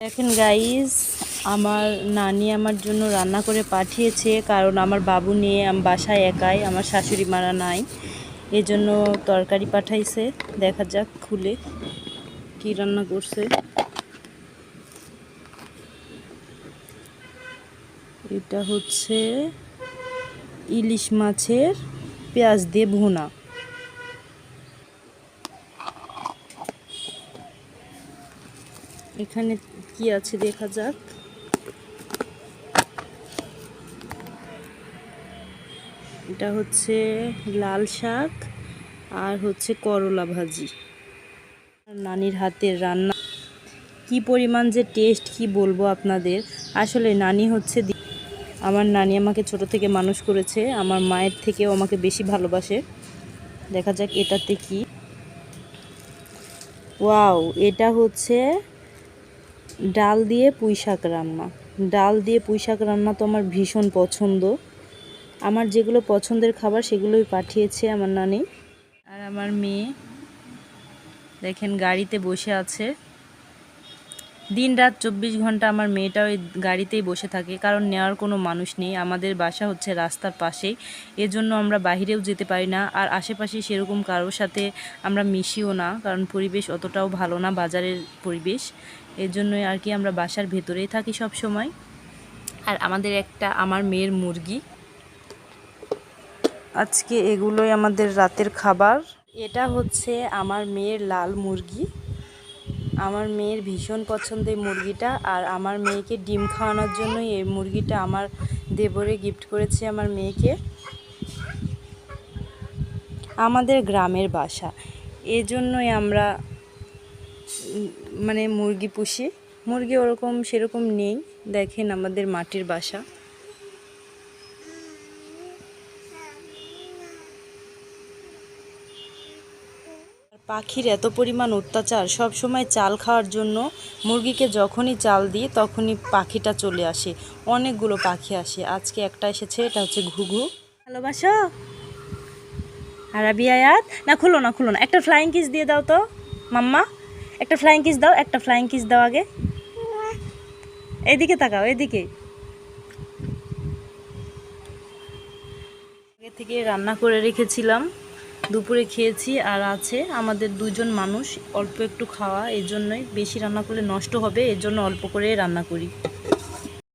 দেখেন গাইস, আমার নানি আমার জন্য রান্না করে পাঠিয়েছে, কারণ আমার বাবু নিয়ে আমি বাসায় একাই, আমার শাশুড়ি মারা নাই, এজন্য তরকারি পাঠাইছে। দেখা যাক খুলে কি রান্না করছে। এটা হচ্ছে ইলিশ মাছের পেঁয়াজ দিয়ে ভুনা। এখানে কি আছে দেখা যাক। এটা হচ্ছে লাল শাক আর হচ্ছে করলা ভাজি। নানির হাতের রান্না কি পরিমাণ যে টেস্ট কি বলবো আপনাদের। আসলে নানি হচ্ছে আমার নানি আমাকে ছোট থেকে মানুষ করেছে, আমার মায়ের থেকেও আমাকে বেশি ভালোবাসে। দেখা যাক এটাতে কি। ওয়াও, এটা হচ্ছে ডাল দিয়ে পুঁই শাক রান্না। ডাল দিয়ে পুঁই শাক রান্না তো আমার ভীষণ পছন্দ। আমার যেগুলো পছন্দের খাবার সেগুলোই পাঠিয়েছে আমার নানি। আর আমার মেয়ে দেখেন গাড়িতে বসে আছে। দিন রাত 24 ঘন্টা আমার মেয়েটা ওই গাড়িতেই বসে থাকে, কারণ নেওয়ার কোনো মানুষ নেই। আমাদের বাসা হচ্ছে রাস্তার পাশেই, এজন্য আমরা বাহিরেও যেতে পারি না, আর আশেপাশে সেরকম কারোর সাথে আমরা মিশিও না, কারণ পরিবেশ অতটাও ভালো না, বাজারের পরিবেশ। এর জন্যই আর কি আমরা বাসার ভেতরেই থাকি সব সময়। আর আমাদের আমার মেয়ের মুরগি। আজকে এগুলোই আমাদের রাতের খাবার। এটা হচ্ছে আমার মেয়ের লাল মুরগি। আমার মেয়ের ভীষণ পছন্দের মুরগিটা, আর আমার মেয়েকে ডিম খাওয়ানোর জন্যই এই মুরগিটা আমার দেবরে গিফট করেছে আমার মেয়েকে। আমাদের গ্রামের বাসা, এজন্যই আমরা মানে মুরগি পুষি। মুরগি ওরকম সেরকম নেই, দেখেন আমাদের মাটির বাসা। পাখির এত পরিমাণ অত্যাচার, সব সময় চাল খাওয়ার জন্য মুরগিকে যখনই চাল দিই তখনই পাখিটা চলে আসে। অনেকগুলো পাখি আসে, আজকে একটা এসেছে, এটা হচ্ছে ঘুঘু। ভালোবাসো আর আয়াত না, খুলো না খুলো না, একটা ফ্লাইং কিস দিয়ে দাও তো মাম্মা। একটা ফ্লাইং কিস দাও, একটা ফ্লাইং কিস দাও আগে। এদিকে তাকাও, এদিকে। আগে থেকে রান্না করে রেখেছিলাম, দুপুরে খেয়েছি, আর আছে আমাদের 2জন মানুষ, অল্প একটু খাওয়া, এই জন্যই বেশি রান্না করলে নষ্ট হবে, এর জন্য অল্প করে রান্না করি।